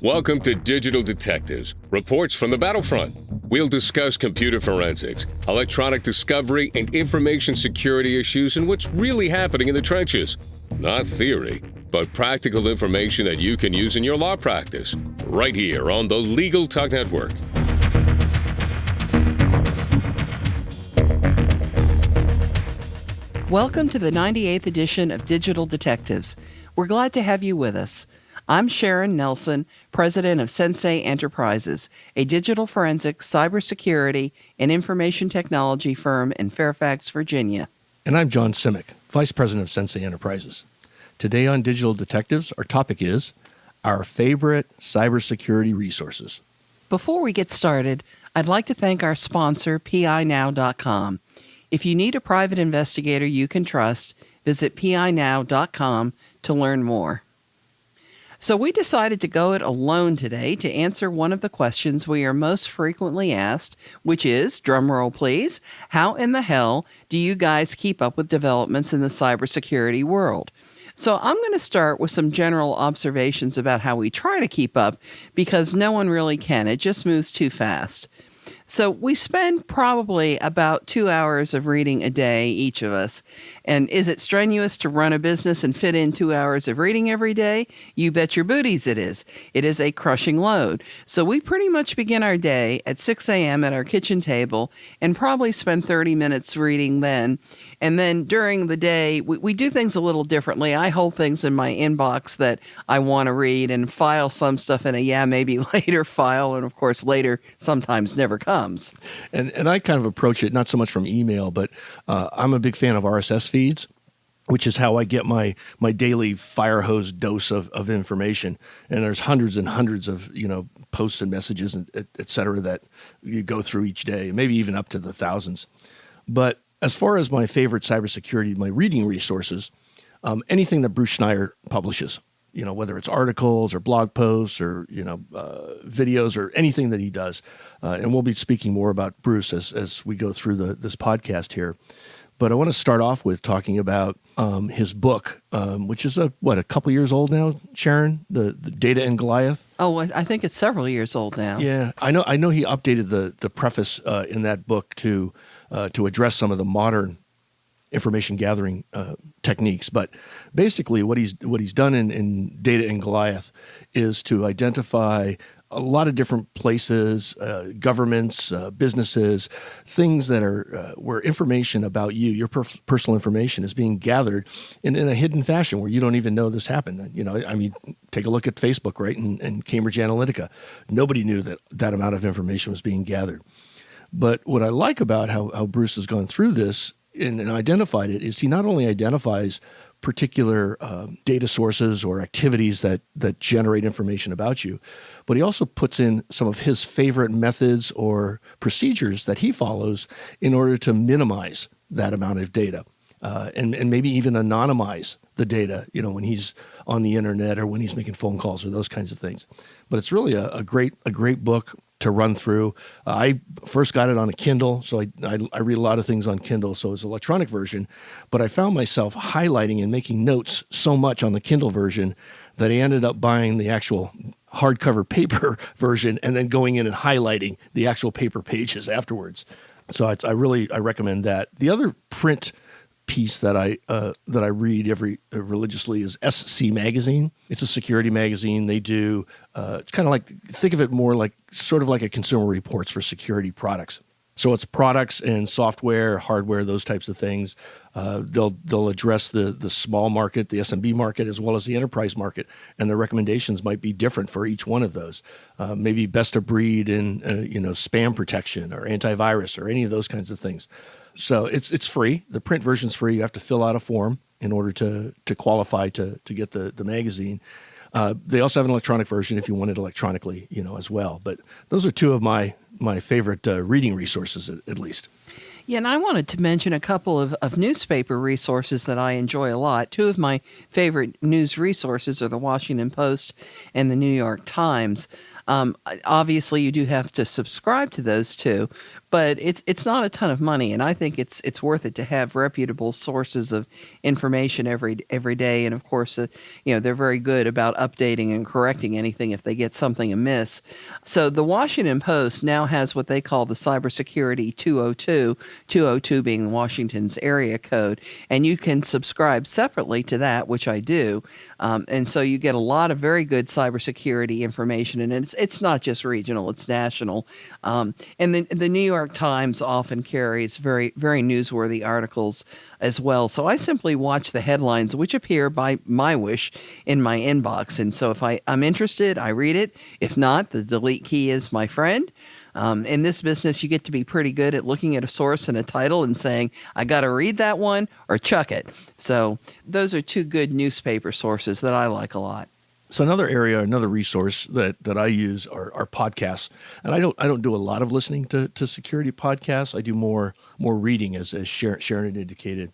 Welcome to Digital Detectives, reports from the battlefront. We'll discuss computer forensics, electronic discovery, and information security issues and what's really happening in the trenches. Not theory, but practical information that you can use in your law practice, right here on the Legal Talk Network. Welcome to the 98th edition of Digital Detectives. We're glad to have you with us. I'm Sharon Nelson, president of Sensei Enterprises, a digital forensics, cybersecurity, and information technology firm in Fairfax, Virginia. And I'm John Simek, vice president of Sensei Enterprises. Today on Digital Detectives, our topic is our favorite cybersecurity resources. Before we get started, I'd like to thank our sponsor, PINow.com. If you need a private investigator you can trust, visit PINow.com to learn more. So we decided to go it alone today to answer one of the questions we are most frequently asked, which is, drumroll please, how in the hell do you guys keep up with developments in the cybersecurity world? So I'm going to start with some general observations about how we try to keep up, because no one really can. It just moves too fast. So we spend probably about 2 hours of reading a day, each of us. And is it strenuous to run a business and fit in 2 hours of reading every day? You bet your booties it is. It is a crushing load. So we pretty much begin our day at 6 a.m. at our kitchen table and probably spend 30 minutes reading then. And then during the day, we do things a little differently. I hold things in my inbox that I want to read and file some stuff in a maybe later file. And of course, later sometimes never comes. And I kind of approach it not so much from email, but I'm a big fan of RSS feeds, which is how I get my daily fire hose dose of information. And there's hundreds and hundreds of posts and messages, and et cetera, that you go through each day, maybe even up to the thousands. But as far as my favorite cybersecurity, my reading resources, anything that Bruce Schneier publishes, whether it's articles or blog posts or, videos or anything that he does. And we'll be speaking more about Bruce as we go through this podcast here. But I want to start off with talking about his book, which is a couple years old now, Sharon, the Data and Goliath. Oh, I think it's several years old now. Yeah, I know he updated the preface in that book to address some of the modern information gathering techniques. But basically what he's done in Data and Goliath is to identify a lot of different places, governments, businesses, things that are where information about you, your personal information, is being gathered in a hidden fashion where you don't even know this happened. Take a look at Facebook, right, and Cambridge Analytica. Nobody knew that amount of information was being gathered. But what I like about how Bruce has gone through this and identified it is he not only identifies particular data sources or activities that generate information about you, but he also puts in some of his favorite methods or procedures that he follows in order to minimize that amount of data and maybe even anonymize the data, when he's on the internet or when he's making phone calls or those kinds of things. But it's really a great book to run through. I first got it on a Kindle, so I read a lot of things on Kindle, so it's an electronic version, but I found myself highlighting and making notes so much on the Kindle version that I ended up buying the actual hardcover paper version and then going in and highlighting the actual paper pages afterwards. So I recommend that. The other print piece that I read religiously is SC Magazine. It's a security magazine. They do it's kind of like, think of it more like sort of like a Consumer Reports for security products. So it's products and software, hardware, those types of things. They'll address the small market, the SMB market, as well as the enterprise market, and the recommendations might be different for each one of those. Maybe best of breed in spam protection or antivirus or any of those kinds of things. So it's free. The print version's free. You have to fill out a form in order to qualify to get the magazine. They also have an electronic version if you want it electronically, as well. But those are two of my favorite reading resources, at least. Yeah, and I wanted to mention a couple of newspaper resources that I enjoy a lot. Two of my favorite news resources are the Washington Post and the New York Times. Obviously, you do have to subscribe to those two, but it's not a ton of money, and I think it's worth it to have reputable sources of information every day. And of course, they're very good about updating and correcting anything if they get something amiss. So the Washington Post now has what they call the Cybersecurity 202 being Washington's area code, and you can subscribe separately to that, which I do. And so you get a lot of very good cybersecurity information, and it's not just regional, it's national. And the New York Times often carries very, very newsworthy articles as well. So I simply watch the headlines, which appear by my wish in my inbox. And so if I'm interested, I read it. If not, the delete key is my friend. In this business, you get to be pretty good at looking at a source and a title and saying, I got to read that one or chuck it. So those are two good newspaper sources that I like a lot. So another resource that I use are podcasts. And I don't do a lot of listening to security podcasts. I do more reading, as Sharon had indicated.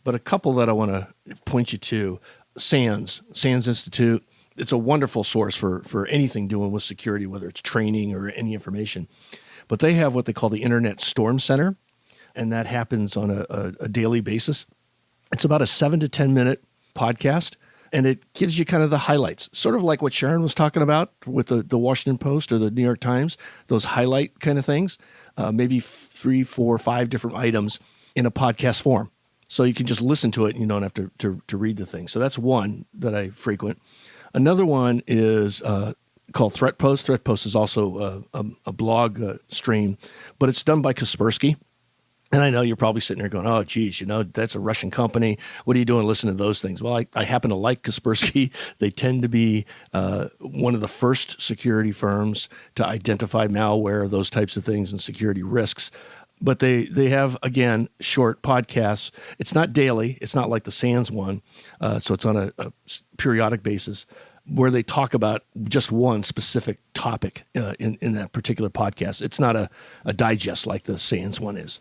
But a couple that I want to point you to, SANS Institute. It's a wonderful source for anything doing with security, whether it's training or any information. But they have what they call the Internet Storm Center, and that happens on a daily basis. It's about a 7 to 10 minute podcast, and it gives you kind of the highlights, sort of like what Sharon was talking about with the Washington Post or the New York Times, those highlight kind of things, maybe 3, 4, 5 different items in a podcast form. So you can just listen to it and you don't have to read the thing. So that's one that I frequent. Another one is called Threat Post. Threat Post is also a blog stream, but it's done by Kaspersky. And I know you're probably sitting there going, oh, geez, that's a Russian company. What are you doing listening to those things? Well, I happen to like Kaspersky. They tend to be one of the first security firms to identify malware, those types of things, and security risks. But they have, again, short podcasts. It's not daily. It's not like the SANS one. So it's on a periodic basis where they talk about just one specific topic in that particular podcast. It's not a digest like the SANS one is.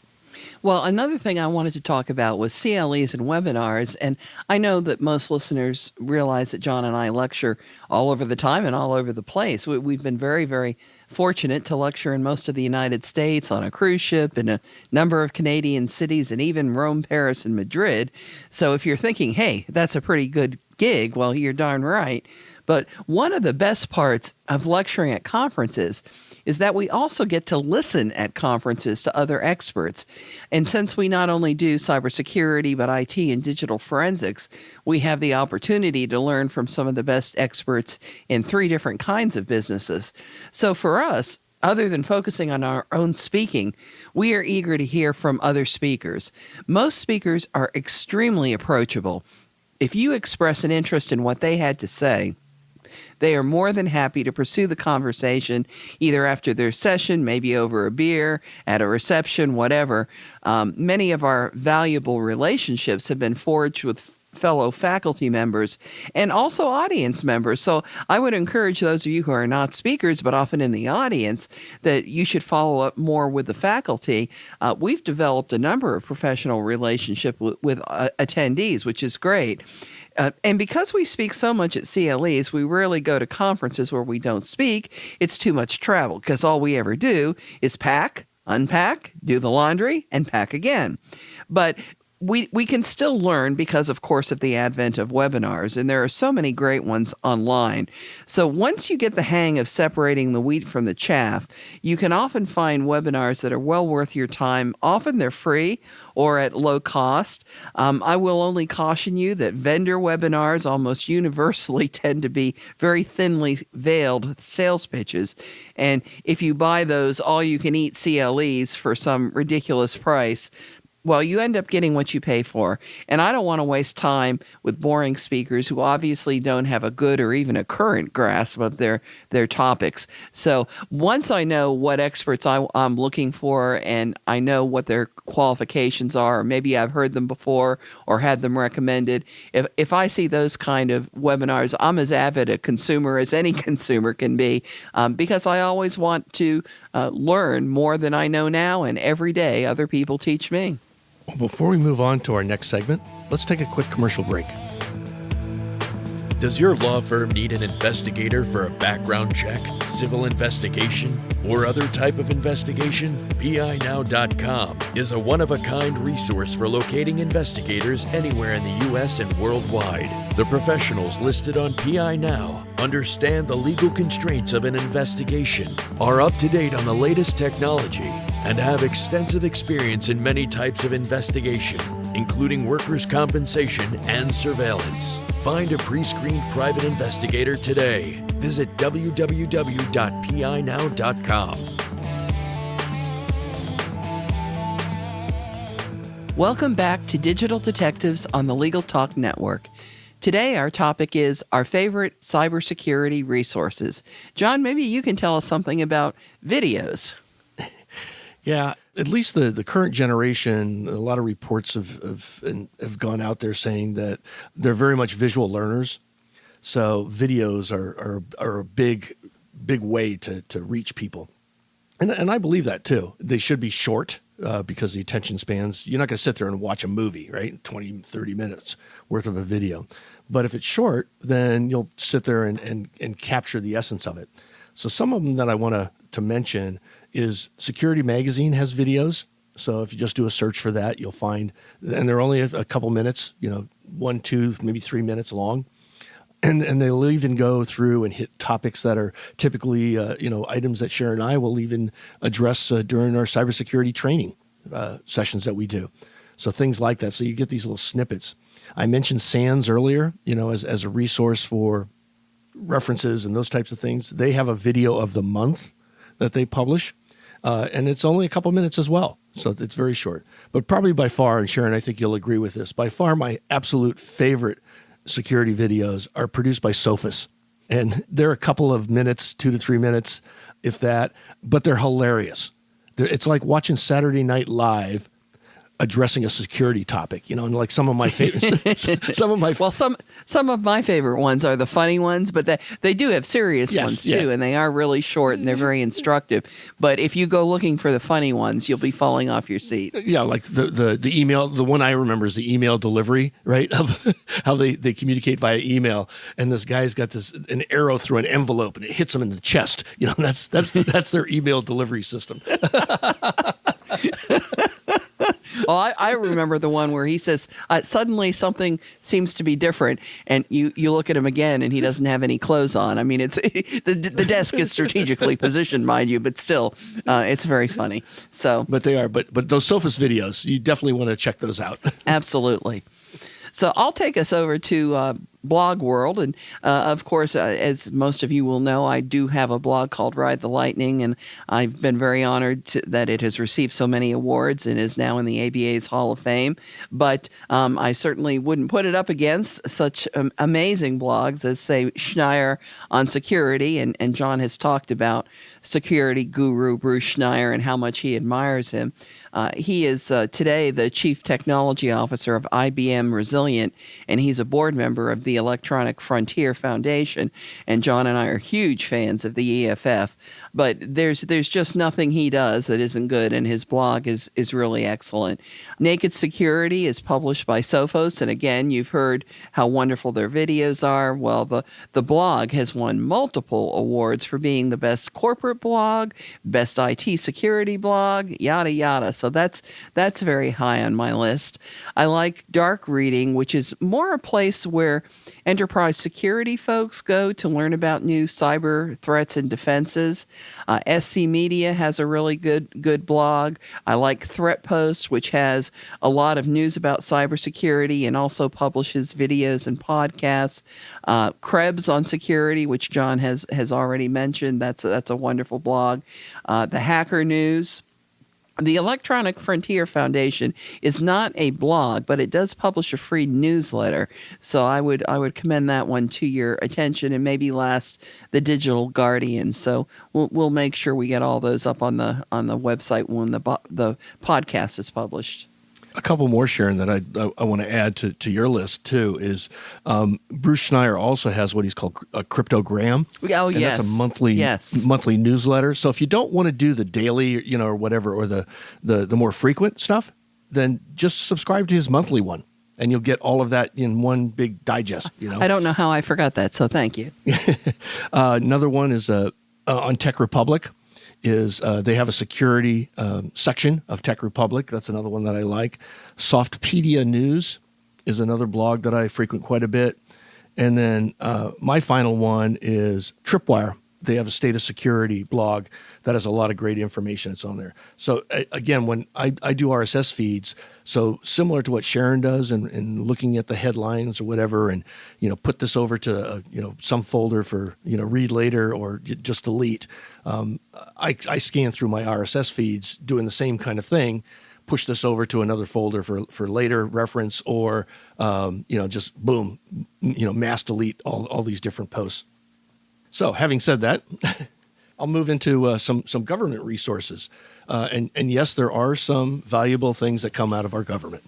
Well, another thing I wanted to talk about was CLEs and webinars. And I know that most listeners realize that John and I lecture all over the time and all over the place. We've been very, very fortunate to lecture in most of the United States, on a cruise ship, in a number of Canadian cities, and even Rome, Paris, and Madrid. So if you're thinking, hey, that's a pretty good gig, well, you're darn right. But one of the best parts of lecturing at conferences is that we also get to listen at conferences to other experts. And since we not only do cybersecurity, but IT and digital forensics, we have the opportunity to learn from some of the best experts in 3 different kinds of businesses. So for us, other than focusing on our own speaking, we are eager to hear from other speakers. Most speakers are extremely approachable. If you express an interest in what they had to say, they are more than happy to pursue the conversation either after their session, maybe over a beer, at a reception, whatever. Many of our valuable relationships have been forged with fellow faculty members and also audience members. So I would encourage those of you who are not speakers, but often in the audience, that you should follow up more with the faculty. We've developed a number of professional relationships with attendees, which is great. And because we speak so much at CLEs, we rarely go to conferences where we don't speak. It's too much travel because all we ever do is pack, unpack, do the laundry, and pack again. But we can still learn because, of course, of the advent of webinars, and there are so many great ones online. So once you get the hang of separating the wheat from the chaff, you can often find webinars that are well worth your time. Often they're free or at low cost. I will only caution you that vendor webinars almost universally tend to be very thinly veiled sales pitches. And if you buy those all-you-can-eat CLEs for some ridiculous price, well, you end up getting what you pay for. And I don't want to waste time with boring speakers who obviously don't have a good or even a current grasp of their topics. So once I know what experts I'm looking for and I know what their qualifications are, or maybe I've heard them before or had them recommended, if I see those kind of webinars, I'm as avid a consumer as any consumer can be, because I always want to learn more than I know now, and every day other people teach me. Before we move on to our next segment, let's take a quick commercial break. Does your law firm need an investigator for a background check, civil investigation, or other type of investigation? PINow.com is a one-of-a-kind resource for locating investigators anywhere in the U.S. and worldwide. The professionals listed on PI Now understand the legal constraints of an investigation, are up to date on the latest technology, and have extensive experience in many types of investigation, including workers' compensation and surveillance. Find a pre-screened private investigator today. Visit www.pinow.com. Welcome back to Digital Detectives on the Legal Talk Network. Today, our topic is our favorite cybersecurity resources. John, maybe you can tell us something about videos. Yeah, at least the current generation, a lot of reports have gone out there saying that they're very much visual learners. So videos are a big way to reach people. And I believe that too. They should be short because the attention spans, you're not going to sit there and watch a movie, right? 20, 30 minutes worth of a video. But if it's short, then you'll sit there and capture the essence of it. So some of them that I want to mention is Security Magazine has videos. So if you just do a search for that, you'll find, and they're only a couple minutes, 1, 2, maybe 3 minutes long. And they'll even go through and hit topics that are typically, items that Sharon and I will even address during our cybersecurity training sessions that we do. So things like that. So you get these little snippets. I mentioned SANS earlier, as a resource for references and those types of things. They have a video of the month that they publish. And it's only a couple minutes as well. So it's very short. But probably by far, and Sharon, I think you'll agree with this, by far my absolute favorite security videos are produced by Sophos. And they're a couple of minutes, 2 to 3 minutes, if that, but they're hilarious. It's like watching Saturday Night Live addressing a security topic, and like some of my favorites. Some of my favorite ones are the funny ones, but they do have serious ones too, and they are really short and they're very instructive. But if you go looking for the funny ones, you'll be falling off your seat. Yeah, like the email. The one I remember is the email delivery, right? Of how they communicate via email, and this guy's got an arrow through an envelope and it hits him in the chest. That's their email delivery system. Well, I remember the one where he says, suddenly something seems to be different, and you look at him again, and he doesn't have any clothes on. I mean, it's the desk is strategically positioned, mind you, but still, it's very funny. So, but they are. But those Sophos videos, you definitely want to check those out. Absolutely. So I'll take us over to Blogworld. And of course, as most of you will know, I do have a blog called Ride the Lightning. And I've been very honored that it has received so many awards and is now in the ABA's Hall of Fame. But I certainly wouldn't put it up against such amazing blogs as, say, Schneier on security. And John has talked about security guru Bruce Schneier and how much he admires him. He is today the Chief Technology Officer of IBM Resilient, and he's a board member of the Electronic Frontier Foundation. And John and I are huge fans of the EFF. But there's just nothing he does that isn't good, and his blog is really excellent. Naked Security is published by Sophos, and again, you've heard how wonderful their videos are. Well, the blog has won multiple awards for being the best corporate blog, best IT security blog, yada yada. So that's very high on my list. I like Dark Reading, which is more a place where enterprise security folks go to learn about new cyber threats and defenses. SC Media has a really good blog. I like Threat Post, which has a lot of news about cybersecurity and also publishes videos and podcasts. Krebs on security, which John has already mentioned. That's a wonderful blog. The Hacker News. The Electronic Frontier Foundation is not a blog, but it does publish a free newsletter. So I would commend that one to your attention, and maybe last, the Digital Guardian. So we'll make sure we get all those up on the website when the podcast is published. A couple more, Sharon, that I want to add to your list, too, is Bruce Schneier also has what he's called a Cryptogram. Oh, and yes. That's a monthly newsletter. So if you don't want to do the daily, or whatever, or the more frequent stuff, then just subscribe to his monthly one. and you'll get all of that in one big digest. I don't know how I forgot that, so thank you. Another one is on Tech Republic. They have a security section of Tech Republic. That's another one that I like. Softpedia News is another blog that I frequent quite a bit. And then my final one is Tripwire. They have a state of security blog that has a lot of great information that's on there. So again, when I do RSS feeds, so similar to what Sharon does and looking at the headlines or whatever, and put this over to some folder for read later or just delete. I scan through my RSS feeds doing the same kind of thing. Push this over to another folder for later reference, or just boom, mass delete all these different posts. So having said that, I'll move into some government resources. And yes, there are some valuable things that come out of our government.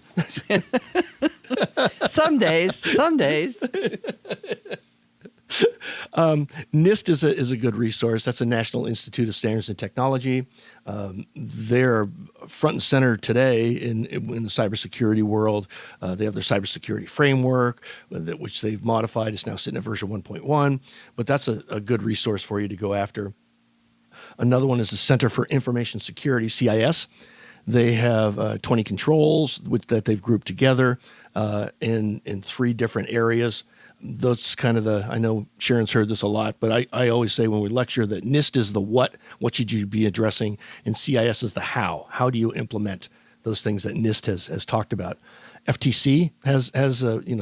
Some days. NIST is a good resource. That's the National Institute of Standards and Technology. They're front and center today in the cybersecurity world. They have their cybersecurity framework, which they've modified. It's now sitting at version 1.1, but that's a good resource for you to go after. Another one is the Center for Information Security, CIS. They have 20 controls that they've grouped together in 3 different areas. That's kind of I know Sharon's heard this a lot, but I always say when we lecture that NIST is the what should you be addressing, and CIS is the how. How do you implement those things that NIST has talked about? FTC has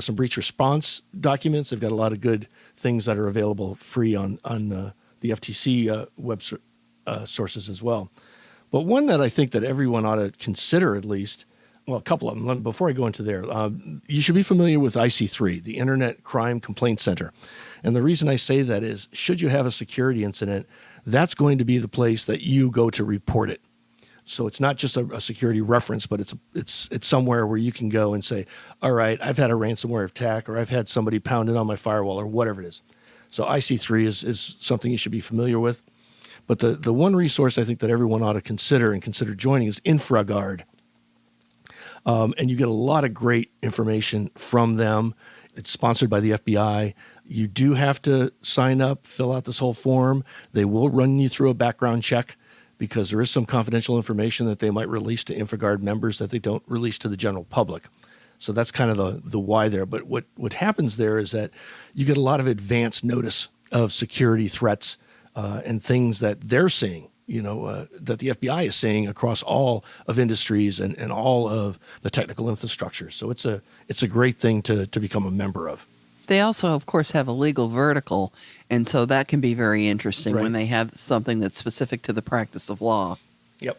some breach response documents. They've got a lot of good things that are available free on the FTC web sources as well. But one that I think that everyone ought to consider at least, well, a couple of them. Before I go into there, you should be familiar with IC3, the Internet Crime Complaint Center. And the reason I say that is, should you have a security incident, that's going to be the place that you go to report it. So it's not just a security reference, but it's somewhere where you can go and say, all right, I've had a ransomware attack, or I've had somebody pounded on my firewall, or whatever it is. So IC3 is something you should be familiar with. But the one resource I think that everyone ought to consider joining is InfraGard. And you get a lot of great information from them. It's sponsored by the FBI. You do have to sign up, fill out this whole form. They will run you through a background check because there is some confidential information that they might release to InfraGard members that they don't release to the general public. So that's kind of the why there. But what happens there is that you get a lot of advance notice of security threats and things that they're seeing. That the FBI is seeing across all of industries and all of the technical infrastructure. So it's a great thing to become a member of. They also, of course, have a legal vertical, and so that can be very interesting when they have something that's specific to the practice of law. Yep.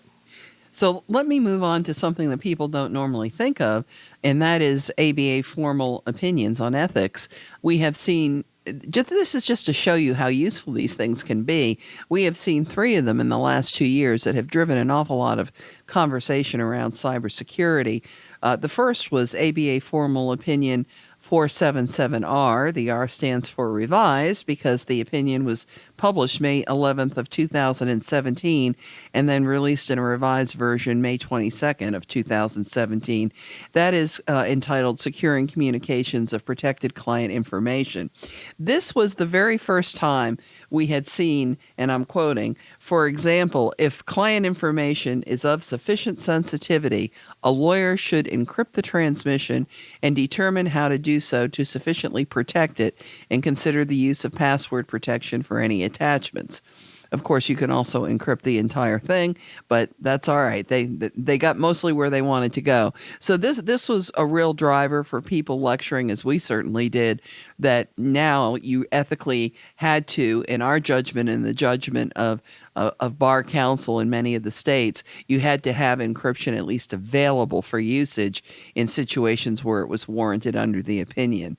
So let me move on to something that people don't normally think of, and that is ABA formal opinions on ethics. We have seen, this is just to show you how useful these things can be. We have seen 3 of them in the last 2 years that have driven an awful lot of conversation around cybersecurity. The first was ABA formal opinion 477R. The R stands for revised because the opinion was published May 11th of 2017 and then released in a revised version May 22nd of 2017. That is entitled Securing Communications of Protected Client Information. This was the very first time we had seen, and I'm quoting, for example, if client information is of sufficient sensitivity, a lawyer should encrypt the transmission and determine how to do so to sufficiently protect it and consider the use of password protection for any attachments. Of course, you can also encrypt the entire thing, but that's all right. They got mostly where they wanted to go. So this was a real driver for people lecturing, as we certainly did, that now you ethically had to, in our judgment and the judgment of bar counsel in many of the states, you had to have encryption at least available for usage in situations where it was warranted under the opinion.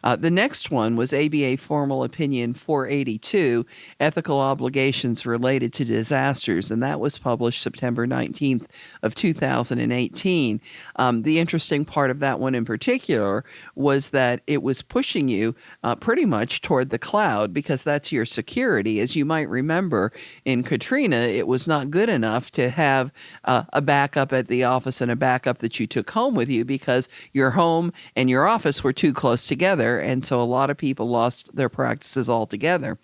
The next one was ABA Formal Opinion 482, Ethical Obligations Related to Disasters, and that was published September 19th of 2018. The interesting part of that one in particular was that it was pushing you pretty much toward the cloud, because that's your security. As you might remember, in Katrina, it was not good enough to have a backup at the office and a backup that you took home with you, because your home and your office were too close together, and so a lot of people lost their practices altogether.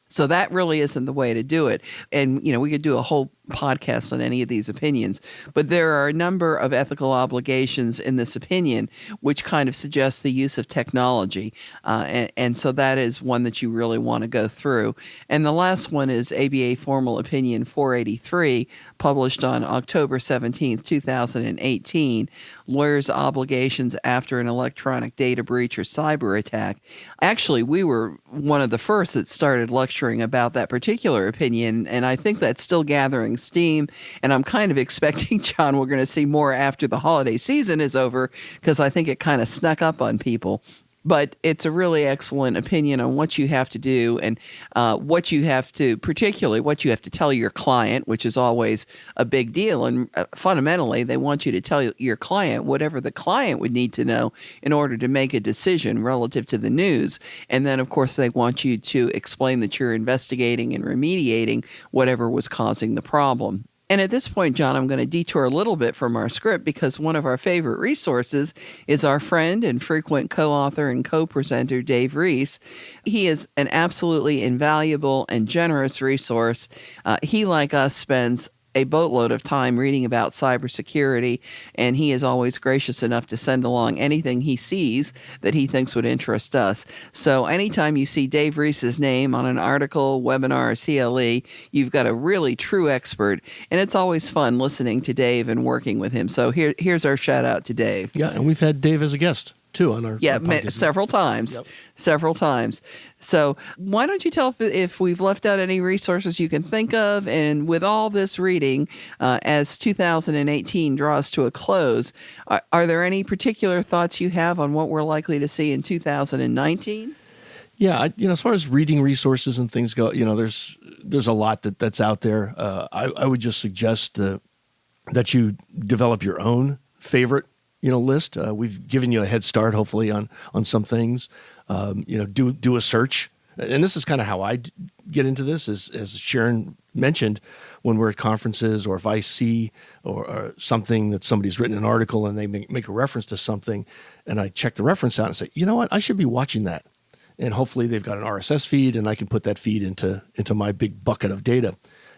So that really isn't the way to do it. And, we could do a whole podcast on any of these opinions, but there are a number of ethical obligations in this opinion, which kind of suggests the use of technology. And so that is one that you really want to go through. And the last one is ABA Formal Opinion 483, published on October 17th, 2018, Lawyers' Obligations After an Electronic Data Breach or Cyber Attack. Actually, we were one of the first that started lecturing about that particular opinion, and I think that's still gathering steam, and I'm kind of expecting, John, we're going to see more after the holiday season is over, because I think it kind of snuck up on people. But it's a really excellent opinion on what you have to do and particularly what you have to tell your client, which is always a big deal. And fundamentally, they want you to tell your client whatever the client would need to know in order to make a decision relative to the news. And then, of course, they want you to explain that you're investigating and remediating whatever was causing the problem. And at this point, John, I'm going to detour a little bit from our script, because one of our favorite resources is our friend and frequent co-author and co-presenter, Dave Reese. He is an absolutely invaluable and generous resource. He, like us, spends a boatload of time reading about cybersecurity, and he is always gracious enough to send along anything he sees that he thinks would interest us. So anytime you see Dave Reese's name on an article, webinar, or CLE, you've got a really true expert, and it's always fun listening to Dave and working with him. So here's our shout out to Dave. Yeah, and we've had Dave as a guest too on our podcast. Several times. Yep. Several times. So why don't you tell if we've left out any resources you can think of? And with all this reading, as 2018 draws to a close, are there any particular thoughts you have on what we're likely to see in 2019? Yeah, as far as reading resources and things go, there's a lot that's out there. I would just suggest that you develop your own favorite list. We've given you a head start, hopefully, on some things. Do a search, and this is kind of how I get into this. As Sharon mentioned, when we're at conferences, or if I see or something that somebody's written an article and they make a reference to something, and I check the reference out and say, you know what, I should be watching that, and hopefully they've got an RSS feed, and I can put that feed into my big bucket of data,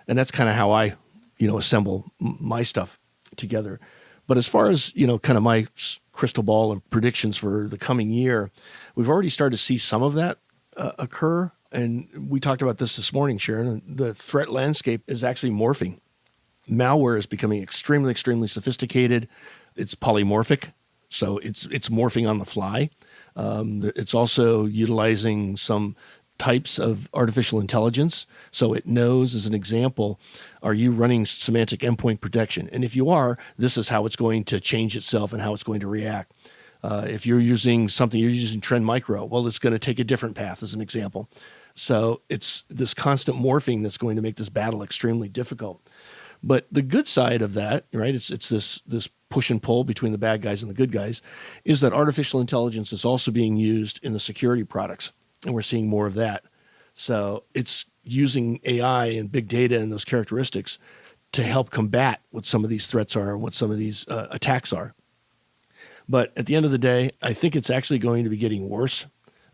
and that's kind of how I assemble my stuff together. But as far as, kind of my crystal ball and predictions for the coming year, we've already started to see some of that occur. And we talked about this morning, Sharon. The threat landscape is actually morphing. Malware is becoming extremely, extremely sophisticated. It's polymorphic, so it's morphing on the fly. It's also utilizing some types of artificial intelligence. So it knows, as an example, are you running semantic endpoint protection? And if you are, this is how it's going to change itself and how it's going to react. If you're using Trend Micro, well, it's going to take a different path, as an example. So it's this constant morphing that's going to make this battle extremely difficult. But the good side of that, right, it's this push and pull between the bad guys and the good guys, is that artificial intelligence is also being used in the security products. And we're seeing more of that. So it's using AI and big data and those characteristics to help combat what some of these threats are and what some of these attacks are. But at the end of the day, I think it's actually going to be getting worse.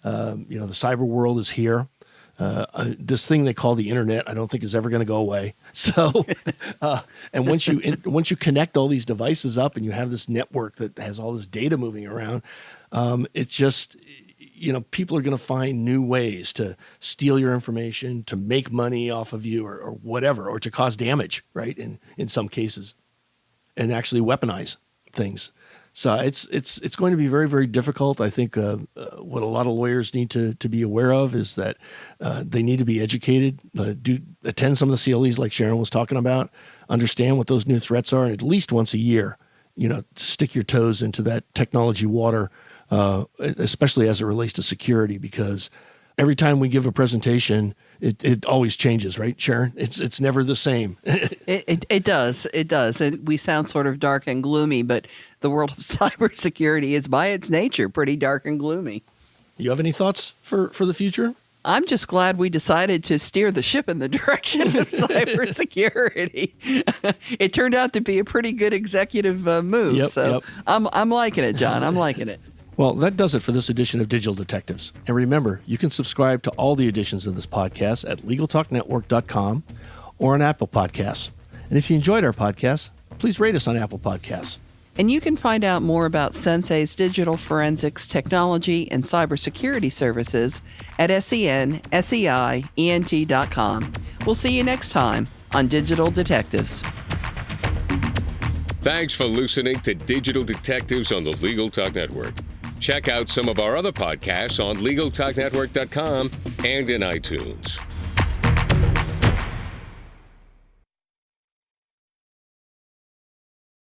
The cyber world is here. This thing they call the internet, I don't think is ever going to go away. So, and once you connect all these devices up and you have this network that has all this data moving around, it's just, people are going to find new ways to steal your information, to make money off of you, or whatever, or to cause damage, right? In some cases, and actually weaponize things. So it's going to be very, very difficult. I think what a lot of lawyers need to be aware of is that they need to be educated, attend some of the CLEs like Sharon was talking about, understand what those new threats are, and at least once a year, stick your toes into that technology water especially as it relates to security, because every time we give a presentation, it always changes, right, Sharon? It's never the same. It does. And we sound sort of dark and gloomy, but the world of cybersecurity is by its nature pretty dark and gloomy. You have any thoughts for the future? I'm just glad we decided to steer the ship in the direction of cybersecurity. It turned out to be a pretty good executive move. Yep. I'm liking it, John. I'm liking it. Well, that does it for this edition of Digital Detectives. And remember, you can subscribe to all the editions of this podcast at LegalTalkNetwork.com or on Apple Podcasts. And if you enjoyed our podcast, please rate us on Apple Podcasts. And you can find out more about Sensei's digital forensics technology and cybersecurity services at SENSEIENT.com. We'll see you next time on Digital Detectives. Thanks for listening to Digital Detectives on the Legal Talk Network. Check out some of our other podcasts on LegalTalkNetwork.com and in iTunes.